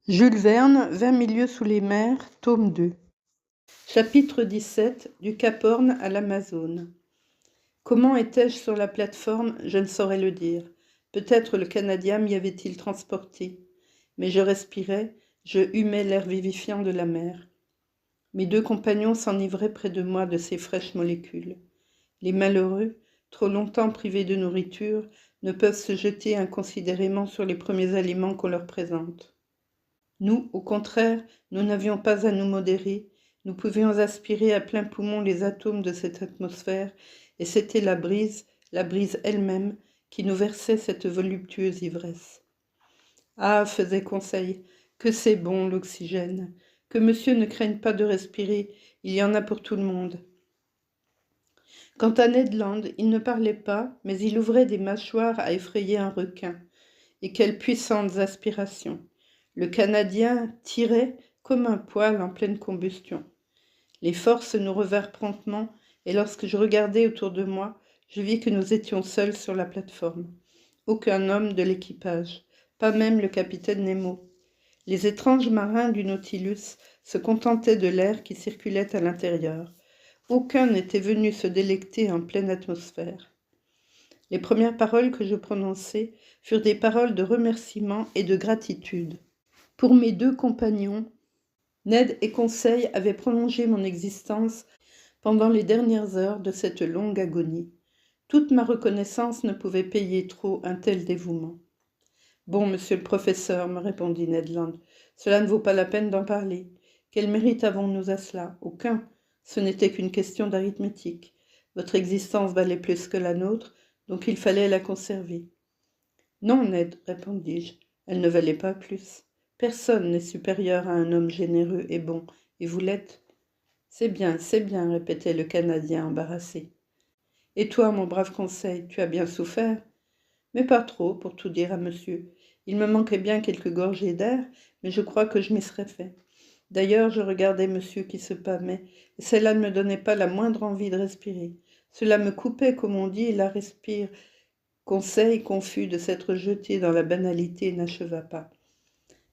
Jules Verne, 20 milieux sous les mers, tome 2. Chapitre 17. Du Cap Horn à l'Amazone. Comment étais-je sur la plateforme, je ne saurais le dire. Peut-être le Canadien m'y avait-il transporté. Mais je respirais, je humais l'air vivifiant de la mer. Mes deux compagnons s'enivraient près de moi de ces fraîches molécules. Les malheureux, trop longtemps privés de nourriture, ne peuvent se jeter inconsidérément sur les premiers aliments qu'on leur présente. Nous, au contraire, nous n'avions pas à nous modérer, nous pouvions aspirer à plein poumon les atomes de cette atmosphère, et c'était la brise elle-même, qui nous versait cette voluptueuse ivresse. Ah, faisait Conseil, que c'est bon l'oxygène, que monsieur ne craigne pas de respirer, il y en a pour tout le monde. Quant à Ned Land, il ne parlait pas, mais il ouvrait des mâchoires à effrayer un requin. Et quelles puissantes aspirations! Le Canadien tirait comme un poêle en pleine combustion. Les forces nous revinrent promptement, et lorsque je regardai autour de moi, je vis que nous étions seuls sur la plateforme. Aucun homme de l'équipage, pas même le capitaine Nemo. Les étranges marins du Nautilus se contentaient de l'air qui circulait à l'intérieur. Aucun n'était venu se délecter en pleine atmosphère. Les premières paroles que je prononçai furent des paroles de remerciement et de gratitude. Pour mes deux compagnons, Ned et Conseil avaient prolongé mon existence pendant les dernières heures de cette longue agonie. Toute ma reconnaissance ne pouvait payer trop un tel dévouement. « Bon, monsieur le professeur, me répondit Ned Land, cela ne vaut pas la peine d'en parler. Quel mérite avons-nous à cela? Aucun. Ce n'était qu'une question d'arithmétique. Votre existence valait plus que la nôtre, donc il fallait la conserver. »« Non, Ned, répondis-je, elle ne valait pas plus. Personne n'est supérieur à un homme généreux et bon, et vous l'êtes. »« C'est bien, répétait le Canadien embarrassé. « Et toi, mon brave Conseil, tu as bien souffert? » ?»« Mais pas trop, pour tout dire à monsieur. Il me manquait bien quelques gorgées d'air, mais je crois que je m'y serais fait. D'ailleurs, je regardais monsieur qui se pâmait, et cela ne me donnait pas la moindre envie de respirer. Cela me coupait, comme on dit, et la respire. Conseil, confus de s'être jeté dans la banalité, n'acheva pas.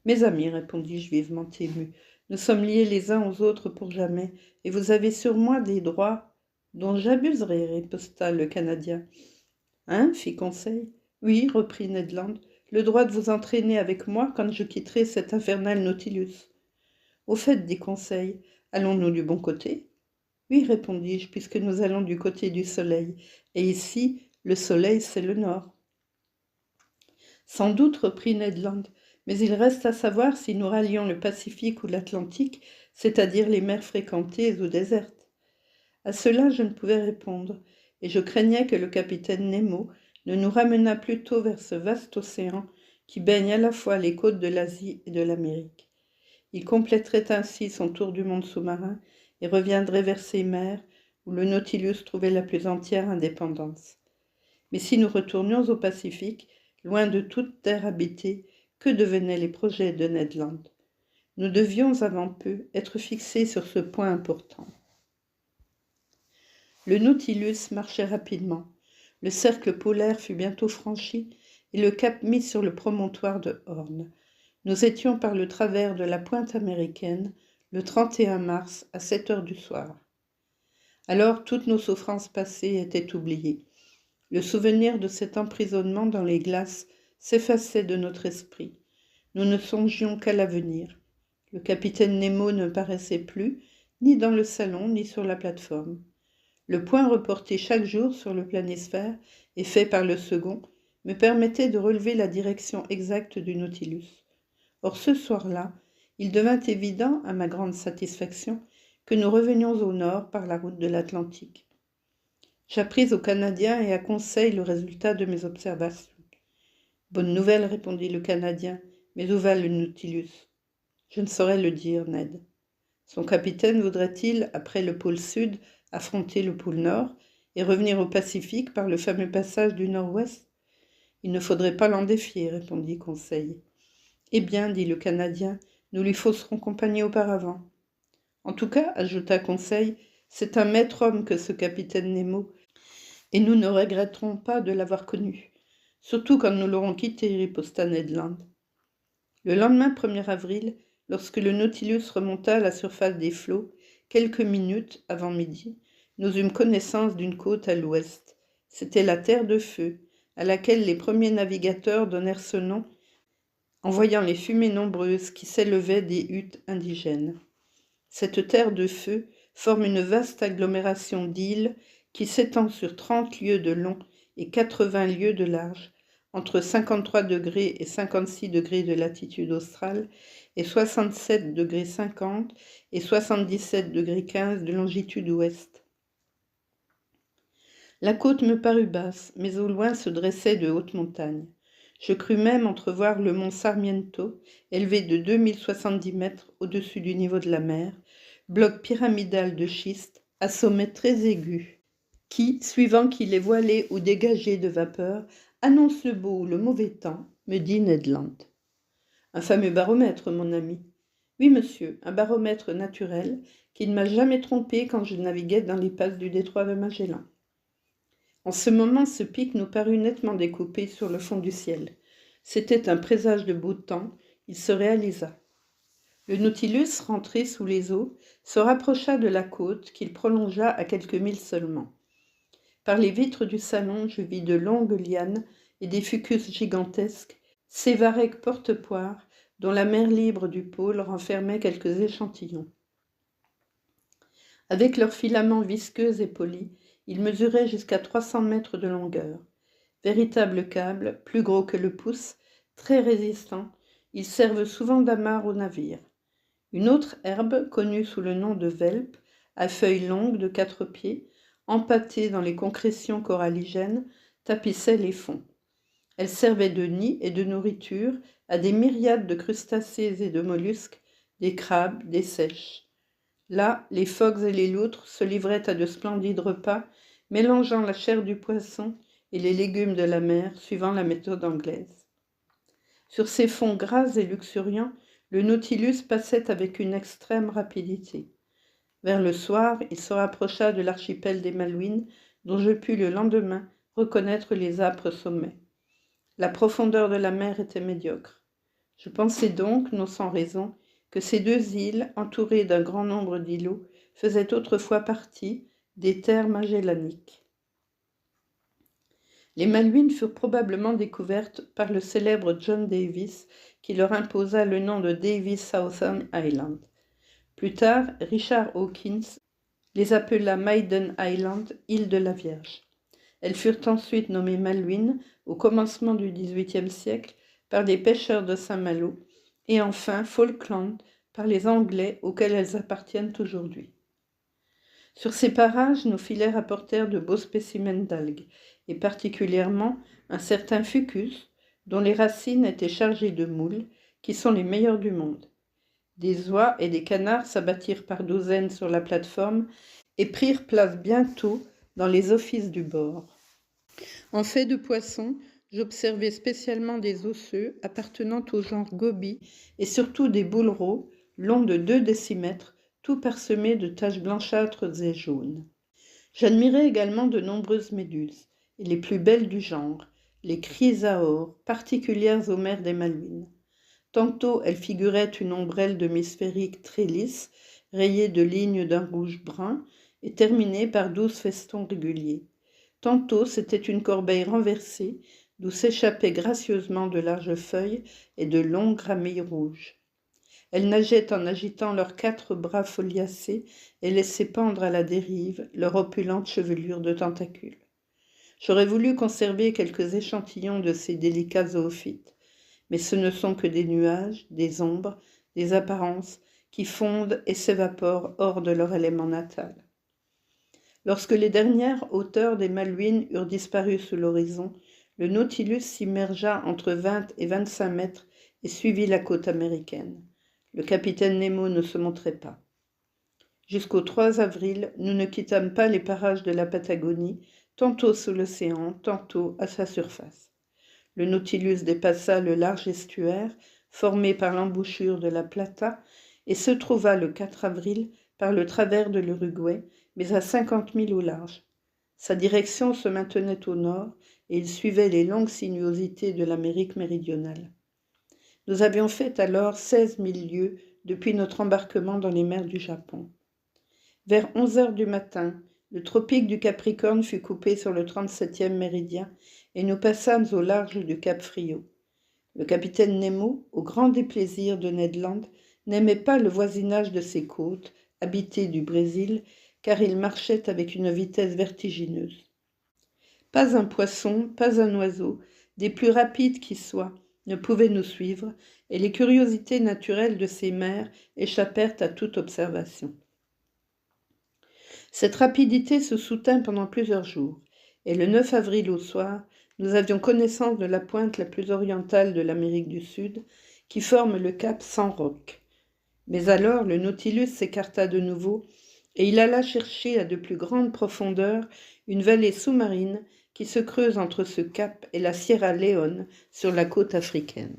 « Mes amis, répondis-je vivement ému, nous sommes liés les uns aux autres pour jamais, et vous avez sur moi des droits dont j'abuserai, riposta le Canadien. « Hein, fit Conseil. « Oui, reprit Ned Land, le droit de vous entraîner avec moi quand je quitterai cet infernal Nautilus. »« Au fait, dit Conseil, allons-nous du bon côté ?»« Oui, répondis-je, puisque nous allons du côté du soleil, et ici, le soleil, c'est le nord. »« Sans doute, reprit Ned Land, mais il reste à savoir si nous rallions le Pacifique ou l'Atlantique, c'est-à-dire les mers fréquentées ou désertes. » À cela, je ne pouvais répondre, et je craignais que le capitaine Nemo ne nous ramenât plutôt vers ce vaste océan qui baigne à la fois les côtes de l'Asie et de l'Amérique. Il compléterait ainsi son tour du monde sous-marin et reviendrait vers ces mers où le Nautilus trouvait la plus entière indépendance. Mais si nous retournions au Pacifique, loin de toute terre habitée, que devenaient les projets de Ned Land? Nous devions avant peu être fixés sur ce point important. Le Nautilus marchait rapidement. Le cercle polaire fut bientôt franchi et le cap mis sur le promontoire de Horn. Nous étions par le travers de la pointe américaine le 31 mars à 7 heures du soir. Alors toutes nos souffrances passées étaient oubliées. Le souvenir de cet emprisonnement dans les glaces s'effaçait de notre esprit. Nous ne songions qu'à l'avenir. Le capitaine Nemo ne paraissait plus, ni dans le salon, ni sur la plateforme. Le point reporté chaque jour sur le planisphère et fait par le second me permettait de relever la direction exacte du Nautilus. Or ce soir-là, il devint évident, à ma grande satisfaction, que nous revenions au nord par la route de l'Atlantique. J'appris au Canadien et à Conseil le résultat de mes observations. « Bonne nouvelle, répondit le Canadien, mais où va le Nautilus? »« Je ne saurais le dire, Ned. Son capitaine voudrait-il, après le pôle sud, affronter le pôle nord et revenir au Pacifique par le fameux passage du nord-ouest? Il ne faudrait pas l'en défier, répondit Conseil. Eh bien, dit le Canadien, nous lui fausserons compagnie auparavant. En tout cas, ajouta Conseil, c'est un maître homme que ce capitaine Nemo, et nous ne regretterons pas de l'avoir connu, surtout quand nous l'aurons quitté, riposta Ned Land. Le lendemain 1er avril, lorsque le Nautilus remonta à la surface des flots, quelques minutes avant midi, nous eûmes connaissance d'une côte à l'ouest. C'était la Terre de Feu, à laquelle les premiers navigateurs donnèrent ce nom en voyant les fumées nombreuses qui s'élevaient des huttes indigènes. Cette Terre de Feu forme une vaste agglomération d'îles qui s'étend sur 30 lieues de long et 80 lieues de large, entre 53 degrés et 56 degrés de latitude australe et 67 degrés 50 et 77 degrés 15 de longitude ouest. La côte me parut basse, mais au loin se dressaient de hautes montagnes. Je crus même entrevoir le mont Sarmiento, élevé de 2070 mètres au-dessus du niveau de la mer, bloc pyramidal de schiste à sommet très aigu, qui, suivant qu'il est voilé ou dégagé de vapeur, annonce le beau ou le mauvais temps, me dit Ned Land. Un fameux baromètre, mon ami. Oui, monsieur, un baromètre naturel qui ne m'a jamais trompé quand je naviguais dans les passes du détroit de Magellan. En ce moment, ce pic nous parut nettement découpé sur le fond du ciel. C'était un présage de beau temps, il se réalisa. Le Nautilus, rentré sous les eaux, se rapprocha de la côte qu'il prolongea à quelques milles seulement. Par les vitres du salon, je vis de longues lianes et des fucus gigantesques, ces varechs porte-poires dont la mer libre du pôle renfermait quelques échantillons. Avec leurs filaments visqueux et polis, ils mesuraient jusqu'à 300 mètres de longueur. Véritables câbles, plus gros que le pouce, très résistants, ils servent souvent d'amarre aux navires. Une autre herbe, connue sous le nom de velpe, à feuilles longues de 4 pieds, empâtée dans les concrétions coralligènes, tapissait les fonds. Elle servait de nid et de nourriture à des myriades de crustacés et de mollusques, des crabes, des seiches. Là, les phoques et les loutres se livraient à de splendides repas, mélangeant la chair du poisson et les légumes de la mer, suivant la méthode anglaise. Sur ces fonds gras et luxuriants, le Nautilus passait avec une extrême rapidité. Vers le soir, il se rapprocha de l'archipel des Malouines, dont je pus le lendemain reconnaître les âpres sommets. La profondeur de la mer était médiocre. Je pensai donc, non sans raison, que ces deux îles, entourées d'un grand nombre d'îlots, faisaient autrefois partie des terres magellaniques. Les Malouines furent probablement découvertes par le célèbre John Davis, qui leur imposa le nom de Davis Southern Island. Plus tard, Richard Hawkins les appela Maiden Island, île de la Vierge. Elles furent ensuite nommées Malouines au commencement du XVIIIe siècle par des pêcheurs de Saint-Malo, et enfin Falkland par les Anglais auxquels elles appartiennent aujourd'hui. Sur ces parages, nos filets rapportèrent de beaux spécimens d'algues, et particulièrement un certain fucus, dont les racines étaient chargées de moules, qui sont les meilleurs du monde. Des oies et des canards s'abattirent par douzaines sur la plateforme et prirent place bientôt dans les offices du bord. En fait de poissons, j'observai spécialement des osseux appartenant au genre goby et surtout des boulereaux longs de 2 décimètres, tout parsemés de taches blanchâtres et jaunes. J'admirai également de nombreuses méduses, et les plus belles du genre, les chrysaores, particulières aux mers des Malouines. Tantôt elles figuraient une ombrelle demi-sphérique très lisse, rayée de lignes d'un rouge brun et terminée par 12 festons réguliers. Tantôt c'était une corbeille renversée, d'où s'échappaient gracieusement de larges feuilles et de longues ramilles rouges. Elles nageaient en agitant leurs 4 bras foliacés et laissaient pendre à la dérive leur opulente chevelure de tentacules. J'aurais voulu conserver quelques échantillons de ces délicats zoophytes, mais ce ne sont que des nuages, des ombres, des apparences qui fondent et s'évaporent hors de leur élément natal. Lorsque les dernières hauteurs des Malouines eurent disparu sous l'horizon, le Nautilus s'immergea entre 20 et 25 mètres et suivit la côte américaine. Le capitaine Nemo ne se montrait pas. Jusqu'au 3 avril, nous ne quittâmes pas les parages de la Patagonie, tantôt sous l'océan, tantôt à sa surface. Le Nautilus dépassa le large estuaire formé par l'embouchure de la Plata et se trouva le 4 avril par le travers de l'Uruguay, mais à 50 milles au large. Sa direction se maintenait au nord et il suivait les longues sinuosités de l'Amérique méridionale. Nous avions fait alors 16 000 lieues depuis notre embarquement dans les mers du Japon. Vers 11 heures du matin, le tropique du Capricorne fut coupé sur le 37e méridien et nous passâmes au large du Cap Frio. Le capitaine Nemo, au grand déplaisir de Ned Land, n'aimait pas le voisinage de ces côtes, habitées du Brésil, car il marchait avec une vitesse vertigineuse. Pas un poisson, pas un oiseau, des plus rapides qui soient, ne pouvait nous suivre, et les curiosités naturelles de ces mers échappèrent à toute observation. Cette rapidité se soutint pendant plusieurs jours, et le 9 avril au soir, nous avions connaissance de la pointe la plus orientale de l'Amérique du Sud, qui forme le cap San Roque. Mais alors le Nautilus s'écarta de nouveau, et il alla chercher à de plus grandes profondeurs une vallée sous-marine qui se creuse entre ce cap et la Sierra Leone sur la côte africaine.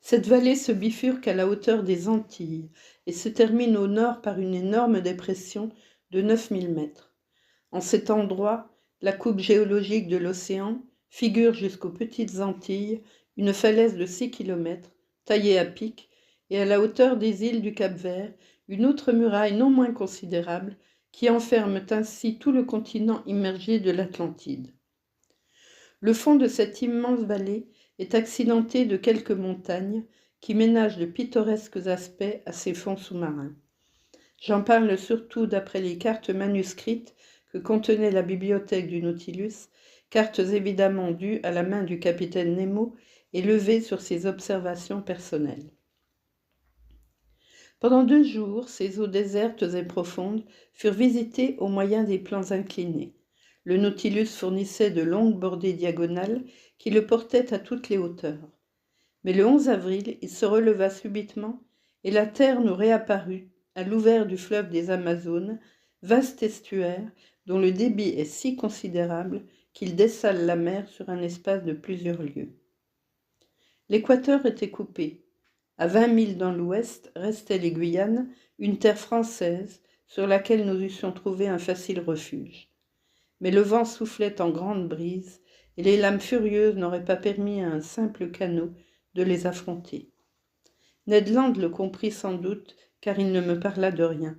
Cette vallée se bifurque à la hauteur des Antilles et se termine au nord par une énorme dépression de 9000 mètres. En cet endroit, la coupe géologique de l'océan figure jusqu'aux petites Antilles une falaise de 6 km, taillée à pic, et à la hauteur des îles du Cap-Vert, une autre muraille non moins considérable qui enferme ainsi tout le continent immergé de l'Atlantide. Le fond de cette immense vallée est accidenté de quelques montagnes qui ménagent de pittoresques aspects à ces fonds sous-marins. J'en parle surtout d'après les cartes manuscrites que contenait la bibliothèque du Nautilus, cartes évidemment dues à la main du capitaine Nemo et levées sur ses observations personnelles. Pendant 2 jours, ces eaux désertes et profondes furent visitées au moyen des plans inclinés. Le Nautilus fournissait de longues bordées diagonales qui le portaient à toutes les hauteurs. Mais le 11 avril, il se releva subitement et la terre nous réapparut à l'ouvert du fleuve des Amazones, vaste estuaire dont le débit est si considérable qu'il dessale la mer sur un espace de plusieurs lieues. L'équateur était coupé. À 20 milles dans l'ouest restaient les Guyanes, une terre française sur laquelle nous eussions trouvé un facile refuge. Mais le vent soufflait en grande brise et les lames furieuses n'auraient pas permis à un simple canot de les affronter. Ned Land le comprit sans doute, car il ne me parla de rien.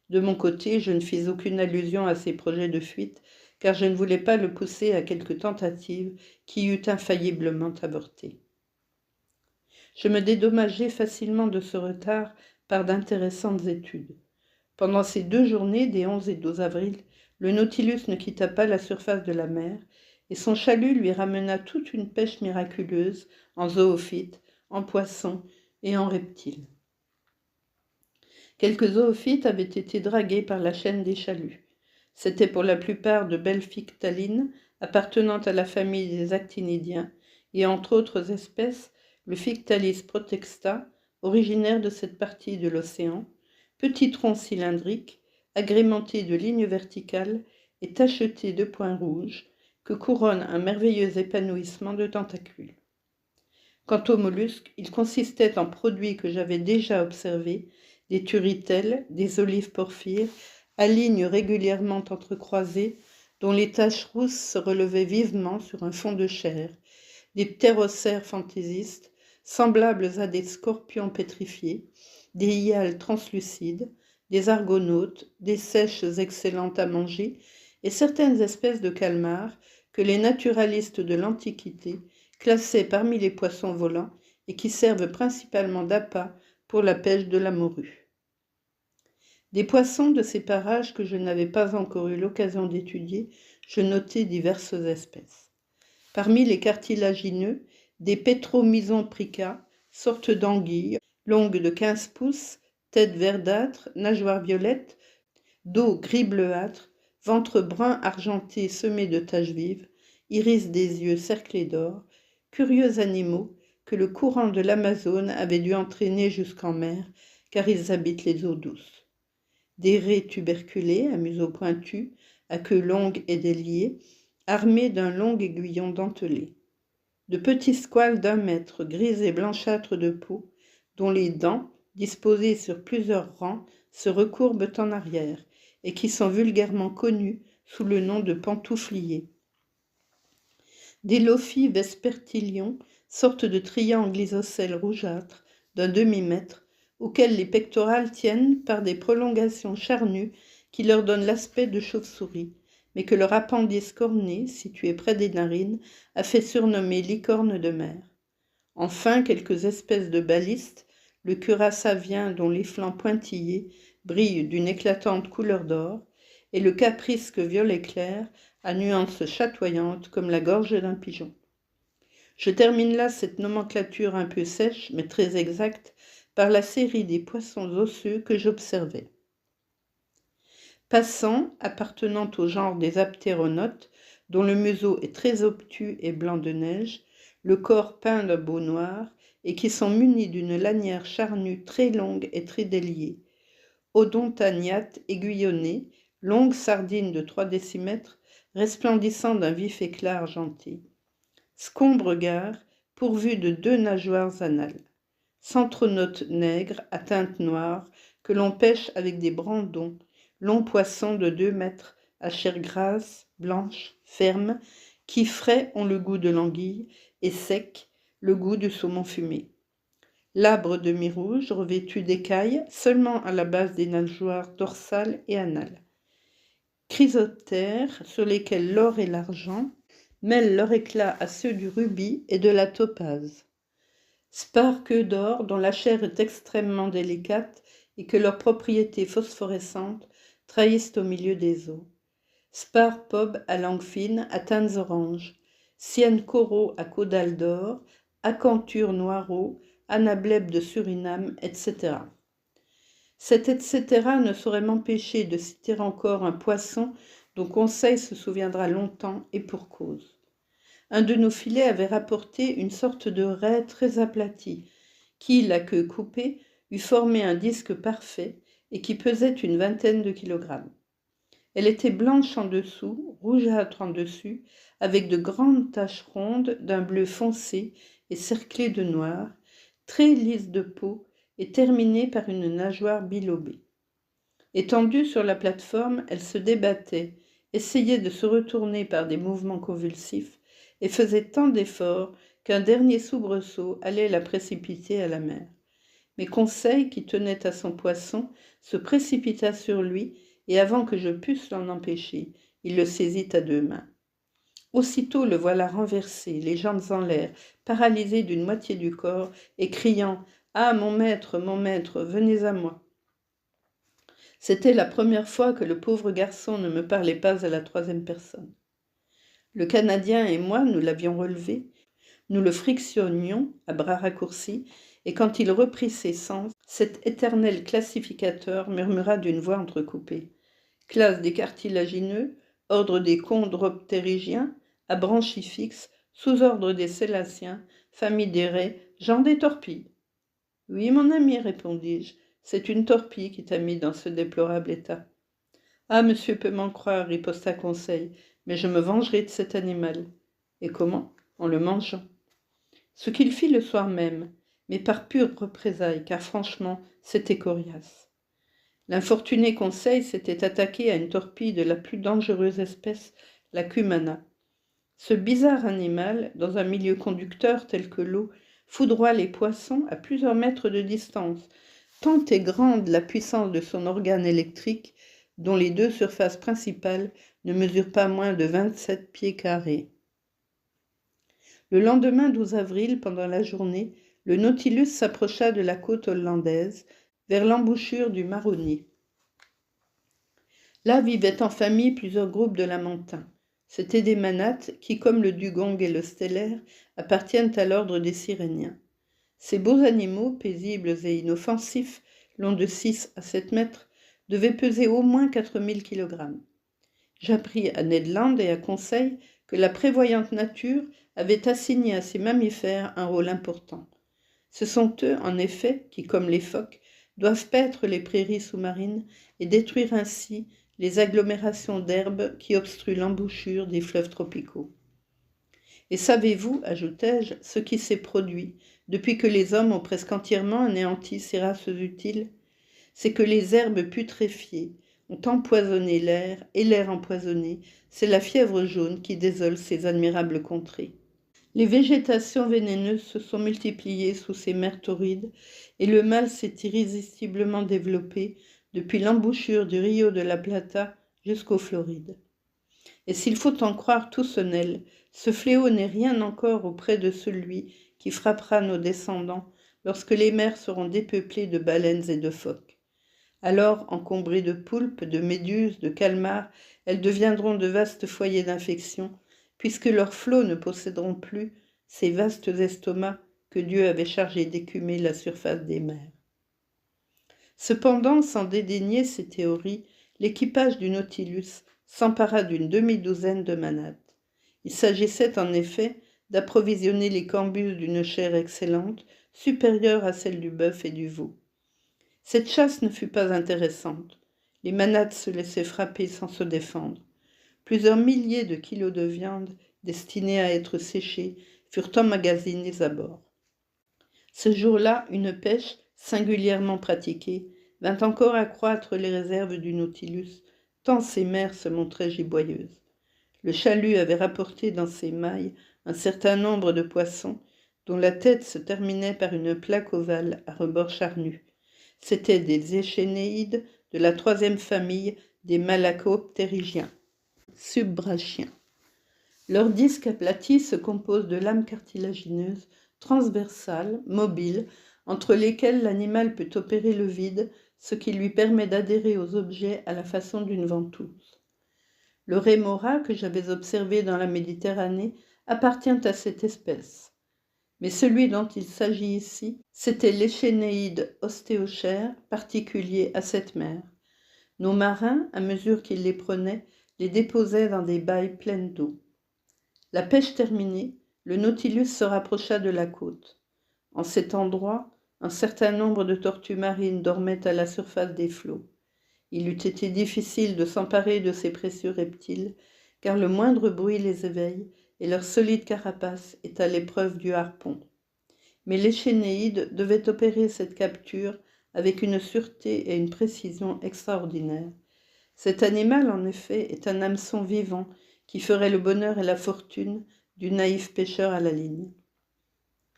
De mon côté, je ne fis aucune allusion à ses projets de fuite, car je ne voulais pas le pousser à quelque tentative qui eût infailliblement avorté. Je me dédommageai facilement de ce retard par d'intéressantes études. Pendant ces 2 journées, des 11 et 12 avril, le Nautilus ne quitta pas la surface de la mer, et son chalut lui ramena toute une pêche miraculeuse en zoophytes, en poissons et en reptiles. Quelques zoophytes avaient été dragués par la chaîne des chaluts. C'étaient pour la plupart de belles phyctallines appartenant à la famille des actinidiens, et entre autres espèces, le Phyctalis protexta, originaire de cette partie de l'océan, petit tronc cylindrique, agrémenté de lignes verticales et tacheté de points rouges, que couronne un merveilleux épanouissement de tentacules. Quant aux mollusques, ils consistaient en produits que j'avais déjà observés, des turritelles, des olives porphyres, à lignes régulièrement entrecroisées, dont les taches rousses se relevaient vivement sur un fond de chair, des ptérocères fantaisistes, semblables à des scorpions pétrifiés, des hyales translucides, des argonautes, des seiches excellentes à manger, et certaines espèces de calmars que les naturalistes de l'Antiquité classaient parmi les poissons volants et qui servent principalement d'appât pour la pêche de la morue. Des poissons de ces parages que je n'avais pas encore eu l'occasion d'étudier, je notai diverses espèces. Parmi les cartilagineux, des Petromyzon-prica, sorte d'anguilles, longues de 15 pouces, tête verdâtre, nageoire violette, dos gris bleuâtre, ventre brun argenté semé de taches vives, iris des yeux cerclés d'or, curieux animaux que le courant de l'Amazone avait dû entraîner jusqu'en mer, car ils habitent les eaux douces. Des raies tuberculées à museau pointu, à queue longue et déliée, armés d'un long aiguillon dentelé. De petits squales d'1 mètre, gris et blanchâtres de peau, dont les dents, disposées sur plusieurs rangs, se recourbent en arrière, et qui sont vulgairement connus sous le nom de pantoufliers. Des Lophi vespertilions, sorte de triangle isocèle rougeâtre d'un demi-mètre, auquel les pectorales tiennent par des prolongations charnues qui leur donnent l'aspect de chauve-souris, mais que leur appendice corné, situé près des narines, a fait surnommer licorne de mer. Enfin, quelques espèces de balistes, le curassavien dont les flancs pointillés brillent d'une éclatante couleur d'or, et le caprisque violet clair à nuances chatoyantes comme la gorge d'un pigeon. Je termine là cette nomenclature un peu sèche, mais très exacte, par la série des poissons osseux que j'observais. Passant, appartenant au genre des aptéronotes, dont le museau est très obtus et blanc de neige, le corps peint d'un beau noir, et qui sont munis d'une lanière charnue très longue et très déliée. Odontagnates aiguillonnés, longues sardines de 3 décimètres, resplendissant d'un vif éclat argenté. Scombregard, pourvu de 2 nageoires anales. Centronote nègre à teinte noire, que l'on pêche avec des brandons, long poisson de 2 mètres, à chair grasse, blanche, ferme, qui frais ont le goût de l'anguille, et sec, le goût du saumon fumé. Labre demi-rouge, revêtu d'écailles, seulement à la base des nageoires dorsales et anales. Chrysoptères, sur lesquels l'or et l'argent mêlent leur éclat à ceux du rubis et de la topaze. Spars queue d'or, dont la chair est extrêmement délicate et que leurs propriétés phosphorescentes trahissent au milieu des eaux. Spars pob à langue fine, à teintes oranges. Cyène coraux à caudales d'or, acanthures noireaux, anablèbes de Suriname, etc. Cet etc. ne saurait m'empêcher de citer encore un poisson dont Conseil se souviendra longtemps et pour cause. Un de nos filets avait rapporté une sorte de raie très aplatie, qui, la queue coupée, eût formé un disque parfait et qui pesait une vingtaine de kilogrammes. Elle était blanche en dessous, rougeâtre en dessus, avec de grandes taches rondes d'un bleu foncé et cerclées de noir, très lisse de peau et terminée par une nageoire bilobée. Étendue sur la plateforme, elle se débattait, essayait de se retourner par des mouvements convulsifs et faisait tant d'efforts qu'un dernier soubresaut allait la précipiter à la mer. Mais Conseil, qui tenait à son poisson, se précipita sur lui et avant que je pusse l'en empêcher, il le saisit à 2 mains. Aussitôt le voilà renversé, les jambes en l'air, paralysé d'une moitié du corps et criant « Ah, mon maître, venez à moi !» C'était la première fois que le pauvre garçon ne me parlait pas à la 3e personne. Le Canadien et moi, nous l'avions relevé, nous le frictionnions à bras raccourcis, et quand il reprit ses sens, cet éternel classificateur murmura d'une voix entrecoupée. Classe des cartilagineux, ordre des chondroptérygiens, à branchies fixes, sous-ordre des sélaciens, famille des raies, genre des torpilles. Oui, mon ami, répondis-je, c'est une torpille qui t'a mis dans ce déplorable état. Ah, monsieur peut m'en croire, riposta Conseil, mais je me vengerai de cet animal. Et comment? En le mangeant. Ce qu'il fit le soir même, mais par pure représailles, car franchement, c'était coriace. L'infortuné Conseil s'était attaqué à une torpille de la plus dangereuse espèce, la cumana. Ce bizarre animal, dans un milieu conducteur tel que l'eau, foudroie les poissons à plusieurs mètres de distance, tant est grande la puissance de son organe électrique, dont les 2 surfaces principales ne mesurent pas moins de 27 pieds carrés. Le lendemain 12 avril, pendant la journée, le Nautilus s'approcha de la côte hollandaise, vers l'embouchure du Maroni. Là vivaient en famille plusieurs groupes de lamantins. C'étaient des manates qui, comme le dugong et le stellaire, appartiennent à l'ordre des siréniens. Ces beaux animaux, paisibles et inoffensifs, longs de 6 à 7 mètres, devaient peser au moins 4000 kg. J'appris à Ned Land et à Conseil que la prévoyante nature avait assigné à ces mammifères un rôle important. Ce sont eux, en effet, qui, comme les phoques, doivent paître les prairies sous-marines et détruire ainsi les agglomérations d'herbes qui obstruent l'embouchure des fleuves tropicaux. Et savez-vous, ajoutai-je, ce qui s'est produit depuis que les hommes ont presque entièrement anéanti ces races utiles? C'est que les herbes putréfiées ont empoisonné l'air, et l'air empoisonné, c'est la fièvre jaune qui désole ces admirables contrées. Les végétations vénéneuses se sont multipliées sous ces mers torrides et le mal s'est irrésistiblement développé depuis l'embouchure du Rio de la Plata jusqu'aux Florides. Et s'il faut en croire Toussonnel, ce fléau n'est rien encore auprès de celui qui frappera nos descendants lorsque les mers seront dépeuplées de baleines et de phoques. Alors, encombrées de poulpes, de méduses, de calmars, elles deviendront de vastes foyers d'infection, puisque leurs flots ne posséderont plus ces vastes estomacs que Dieu avait chargés d'écumer la surface des mers. Cependant, sans dédaigner ces théories, l'équipage du Nautilus s'empara d'une demi-douzaine de manates. Il s'agissait en effet d'approvisionner les cambus d'une chair excellente, supérieure à celle du bœuf et du veau. Cette chasse ne fut pas intéressante. Les manates se laissaient frapper sans se défendre. Plusieurs milliers de kilos de viande, destinés à être séchés, furent emmagasinés à bord. Ce jour-là, une pêche, singulièrement pratiquée, vint encore accroître les réserves du Nautilus, tant ces mers se montraient giboyeuses. Le chalut avait rapporté dans ses mailles un certain nombre de poissons, dont la tête se terminait par une plaque ovale à rebord charnu. C'étaient des échénéides de la troisième famille des malacoptérygiens, subbrachiens. Leur disque aplati se compose de lames cartilagineuses, transversales, mobiles, entre lesquelles l'animal peut opérer le vide, ce qui lui permet d'adhérer aux objets à la façon d'une ventouse. Le rémora que j'avais observé dans la Méditerranée appartient à cette espèce. Mais celui dont il s'agit ici, c'était l'échénéide ostéochère, particulier à cette mer. Nos marins, à mesure qu'ils les prenaient, les déposaient dans des bailles pleines d'eau. La pêche terminée, le Nautilus se rapprocha de la côte. En cet endroit, un certain nombre de tortues marines dormaient à la surface des flots. Il eût été difficile de s'emparer de ces précieux reptiles, car le moindre bruit les éveille et leur solide carapace est à l'épreuve du harpon. Mais l'échénéide devait opérer cette capture avec une sûreté et une précision extraordinaires. Cet animal, en effet, est un hameçon vivant qui ferait le bonheur et la fortune du naïf pêcheur à la ligne.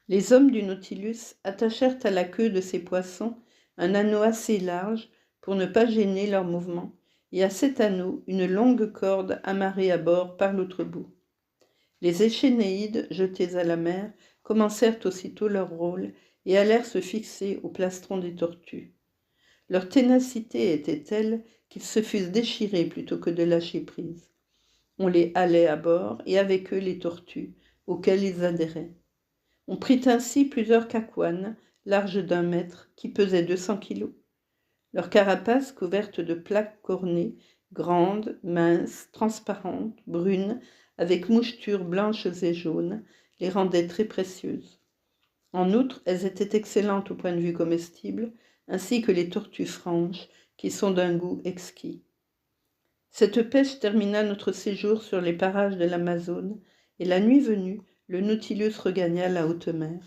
Les hommes du Nautilus attachèrent à la queue de ces poissons un anneau assez large pour ne pas gêner leurs mouvements, et à cet anneau une longue corde amarrée à bord par l'autre bout. Les échénéides, jetés à la mer, commencèrent aussitôt leur rôle et allèrent se fixer au plastron des tortues. Leur ténacité était telle qu'ils se fussent déchirés plutôt que de lâcher prise. On les halait à bord et avec eux les tortues, auxquelles ils adhéraient. On prit ainsi plusieurs cacouannes, larges d'1 mètre, qui pesaient 200 kilos. Leur carapace, couverte de plaques cornées, grandes, minces, transparentes, brunes, avec mouchetures blanches et jaunes, les rendaient très précieuses. En outre, elles étaient excellentes au point de vue comestible, ainsi que les tortues franches, qui sont d'un goût exquis. Cette pêche termina notre séjour sur les parages de l'Amazone, et la nuit venue, le Nautilus regagna la haute mer.